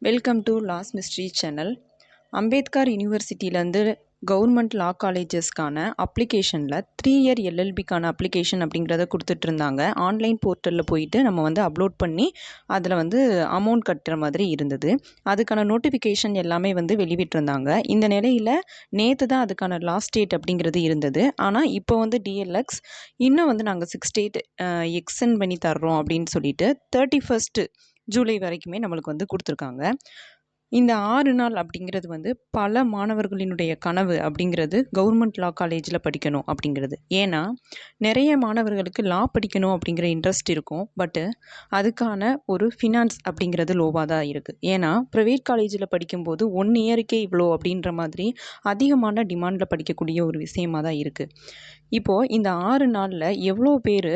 Welcome to law's mystery channel. Ambedkar யூனிவர்சிட்டியிலேருந்து government law காலேஜஸ்க்கான அப்ளிகேஷனில் 3 இயர் எல்எல்பிக்கான அப்ளிகேஷன் அப்படிங்கிறத கொடுத்துட்ருந்தாங்க. ஆன்லைன் போர்ட்டலில் போயிட்டு நம்ம வந்து அப்லோட் பண்ணி அதில் வந்து அமௌண்ட் கட்டுற மாதிரி இருந்தது. அதுக்கான நோட்டிஃபிகேஷன் எல்லாமே வந்து வெளிவிட்டிருந்தாங்க. இந்த நிலையில் நேற்று தான் அதுக்கான லாஸ்ட் டேட் அப்படிங்கிறது இருந்தது. ஆனால் இப்போ வந்து டிஎல்எக்ஸ் இன்னும் வந்து நாங்கள் 6 டேட் எக்ஸ்டெண்ட் பண்ணி தர்றோம் அப்படின்னு சொல்லிட்டு 31 ஜூலை வரைக்குமே நம்மளுக்கு வந்து கொடுத்துருக்காங்க. இந்த 6 நாள் அப்படிங்கிறது வந்து பல மாணவர்களினுடைய கனவு அப்படிங்கிறது கவர்மெண்ட் லா காலேஜில் படிக்கணும் அப்படிங்கிறது. ஏன்னா நிறைய மாணவர்களுக்கு லா படிக்கணும் அப்படிங்கிற இன்ட்ரெஸ்ட் இருக்கும். பட்டு அதுக்கான ஒரு ஃபினான்ஸ் அப்படிங்கிறது லோவாக தான் இருக்குது. ஏன்னா ப்ரைவேட் காலேஜில் படிக்கும்போது 1 இயருக்கே இவ்வளோ அப்படின்ற மாதிரி அதிகமான டிமாண்டில் படிக்கக்கூடிய ஒரு விஷயமாக தான் இருக்குது. இப்போது இந்த 6 நாளில் எவ்வளோ பேர்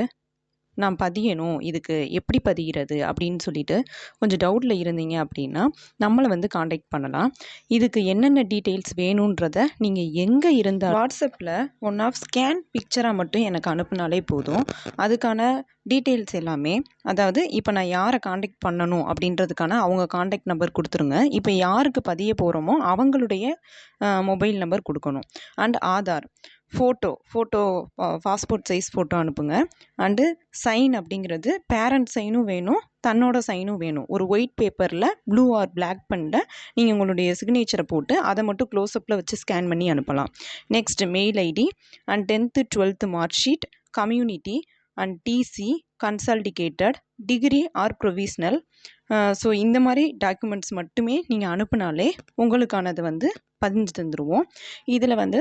நான் பதியணும், இதுக்கு எப்படி பதிகிறது அப்படின்னு சொல்லிட்டு கொஞ்சம் டவுட்டில் இருந்தீங்க அப்படின்னா நம்மளை வந்து காண்டாக்ட் பண்ணலாம். இதுக்கு என்னென்ன டீட்டெயில்ஸ் வேணுன்றதை நீங்கள் எங்கே இருந்தால் வாட்ஸ்அப்பில் ஒன் ஆஃப் ஸ்கேன் பிக்சராக மட்டும் எனக்கு அனுப்புனாலே போதும். அதுக்கான டீட்டெயில்ஸ் எல்லாமே, அதாவது இப்போ நான் யாரை காண்டாக்ட் பண்ணணும் அப்படின்றதுக்கான அவங்க காண்டாக்ட் நம்பர் கொடுத்துருங்க. இப்போ யாருக்கு பதிய போகிறோமோ அவங்களுடைய மொபைல் நம்பர் கொடுக்கணும். And Aadhaar, photo passport size photo அனுப்புங்க. அண்டு சைன் அப்படிங்கிறது பேரண்ட் சைனும் வேணும், தன்னோட சைனும் வேணும். ஒரு ஒயிட் பேப்பரில் ப்ளூ ஆர் பிளாக் பண்ணில் நீங்கள் உங்களுடைய சிக்னேச்சரை போட்டு அதை மட்டும் க்ளோஸ்அப்பில் வச்சு ஸ்கேன் பண்ணி அனுப்பலாம். Next mail ID and 10th 12th mark sheet, community and TC, consolidated, degree or provisional. So இந்த மாதிரி டாக்குமெண்ட்ஸ் மட்டுமே நீங்கள் அனுப்புனாலே உங்களுக்கானது வந்து பதிஞ்சு தந்துடுவோம். இதில் வந்து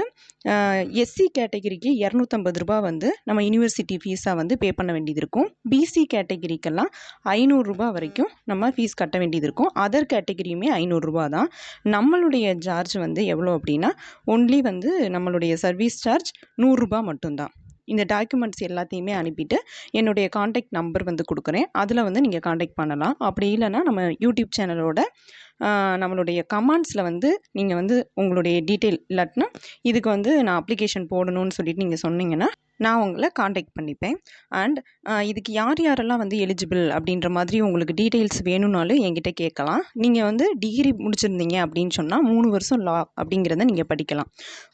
எஸ்சி கேட்டகிரிக்கு 250 ரூபா வந்து நம்ம யூனிவர்சிட்டி ஃபீஸாக வந்து பே பண்ண வேண்டியது இருக்கும். பிசி கேட்டகிரிக்கெல்லாம் 500 ரூபா வரைக்கும் நம்ம ஃபீஸ் கட்ட வேண்டியது இருக்கும். அதர் கேட்டகிரியுமே 500 ரூபா தான். நம்மளுடைய சார்ஜ் வந்து எவ்வளோ அப்படின்னா ஒன்லி வந்து நம்மளுடைய சர்வீஸ் சார்ஜ் 100 ரூபா மட்டும்தான். இந்த டாக்குமெண்ட்ஸ் எல்லாத்தையுமே அனுப்பிட்டு என்னுடைய காண்டாக்ட் நம்பர் வந்து கொடுக்குறேன். அதில் வந்து நீங்கள் காண்டாக்ட் பண்ணலாம். அப்படி இல்லைன்னா நம்ம யூடியூப் சேனலோட நம்மளுடைய கமெண்ட்ஸில் வந்து நீங்கள் வந்து உங்களுடைய டீட்டெயில் இல்லாட்டினா இதுக்கு வந்து நான் அப்ளிகேஷன் போடணும்னு சொல்லிட்டு நீங்கள் சொன்னீங்கன்னா நான் உங்களை காண்டாக்ட் பண்ணிப்பேன். அண்ட் இதுக்கு யார் யாரெல்லாம் வந்து எலிஜிபிள் அப்படின்ற மாதிரி உங்களுக்கு டீட்டெயில்ஸ் வேணும்னாலும் என்கிட்ட கேட்கலாம். நீங்கள் வந்து டிகிரி முடிச்சிருந்தீங்க அப்படின்னு சொன்னால் 3 வருஷம் லா அப்படிங்கிறத நீங்கள் படிக்கலாம்.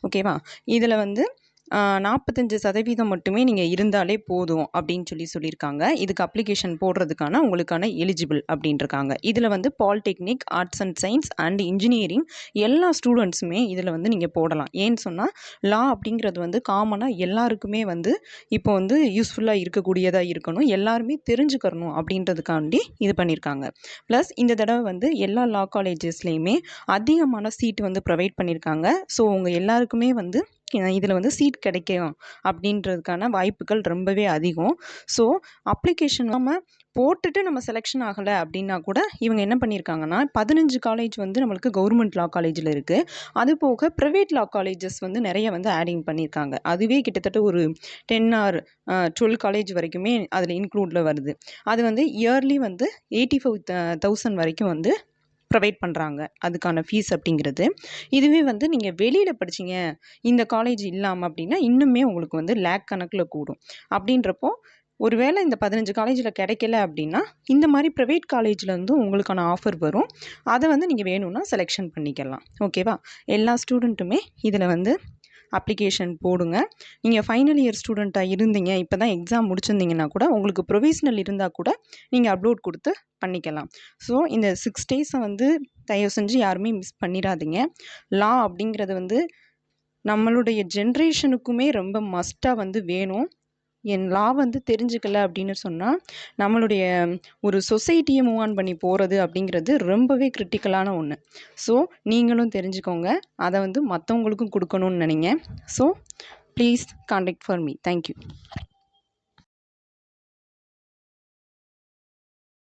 ஓகேவா? இதில் வந்து 45% மட்டுமே நீங்கள் இருந்தாலே போதும் அப்படின்னு சொல்லியிருக்காங்க. இதுக்கு அப்ளிகேஷன் போடுறதுக்கான உங்களுக்கான எலிஜிபிள் அப்படின்ட்டுருக்காங்க. இதில் வந்து polytechnic, arts and science and engineering எல்லா ஸ்டூடெண்ட்ஸுமே இதில் வந்து நீங்கள் போடலாம். ஏன்னு சொன்னால் லா அப்படிங்கிறது வந்து காமனாக எல்லாருக்குமே வந்து இப்போ வந்து யூஸ்ஃபுல்லாக இருக்கக்கூடியதாக இருக்கணும், எல்லாருமே தெரிஞ்சுக்கணும் அப்படின்றதுக்காண்டி இது பண்ணியிருக்காங்க. ப்ளஸ் இந்த தடவை வந்து எல்லா லா காலேஜஸ்லேயுமே அதிகமான சீட்டு வந்து ப்ரொவைட் பண்ணியிருக்காங்க. ஸோ உங்கள் எல்லாருக்குமே வந்து இதில் வந்து சீட் கிடைக்கும் அப்படின்றதுக்கான வாய்ப்புகள் ரொம்பவே அதிகம். ஸோ அப்ளிகேஷன் நம்ம போட்டுட்டு நம்ம செலெக்ஷன் ஆகலை அப்படின்னா கூட இவங்க என்ன பண்ணியிருக்காங்கன்னா 15 காலேஜ் வந்து நம்மளுக்கு கவர்மெண்ட் லா காலேஜில் இருக்குது. அது போக ப்ரைவேட் லா காலேஜஸ் வந்து நிறைய வந்து ஆடிங் பண்ணியிருக்காங்க. அதுவே கிட்டத்தட்ட ஒரு 10 ஆர் 12 காலேஜ் வரைக்குமே அதில் இன்க்ளூடில் வருது. அது வந்து இயர்லி வந்து 85,000 வரைக்கும் வந்து ப்ரொவைட் பண்ணுறாங்க அதுக்கான ஃபீஸ் அப்படிங்கிறது. இதுவே வந்து நீங்கள் வெளியில் படிச்சிங்க இந்த காலேஜ் இல்லாமல் அப்படின்னா இன்னுமே உங்களுக்கு வந்து லேக் கணக்கில் கூடும். அப்படின்றப்போ ஒருவேளை இந்த 15 காலேஜில் கிடைக்கல அப்படின்னா இந்த மாதிரி ப்ரைவேட் காலேஜில் வந்து உங்களுக்கான ஆஃபர் வரும். அதை வந்து நீங்கள் வேணும்னா செலெக்ஷன் பண்ணிக்கலாம். ஓகேவா? எல்லா ஸ்டூடெண்ட்டுமே இதில் வந்து அப்ளிகேஷன் போடுங்க. நீங்கள் ஃபைனல் இயர் ஸ்டூடெண்ட்டாக இருந்தீங்க, இப்போ தான் எக்ஸாம் முடிச்சிருந்தீங்கன்னா கூட உங்களுக்கு ப்ரொவிஷ்னல் இருந்தால் கூட நீங்கள் அப்லோட் கொடுத்து பண்ணிக்கலாம். ஸோ இந்த 6 டேஸை வந்து தயவு செஞ்சு யாருமே மிஸ் பண்ணிடாதீங்க. லா அப்படிங்கிறது வந்து நம்மளுடைய ஜென்ரேஷனுக்குமே ரொம்ப மஸ்ட்டாக வந்து வேணும். லா வந்து தெரிஞ்சுக்கல அப்படின்னு சொன்னால் நம்மளுடைய ஒரு சொசைட்டியை மூவ் ஆன் பண்ணி போகிறது அப்படிங்கிறது ரொம்பவே கிரிட்டிக்கலான ஒன்று. ஸோ நீங்களும் தெரிஞ்சுக்கோங்க, அதை வந்து மற்றவங்களுக்கும் கொடுக்கணும்னு நினைங்க. So please contact for me. Thank you.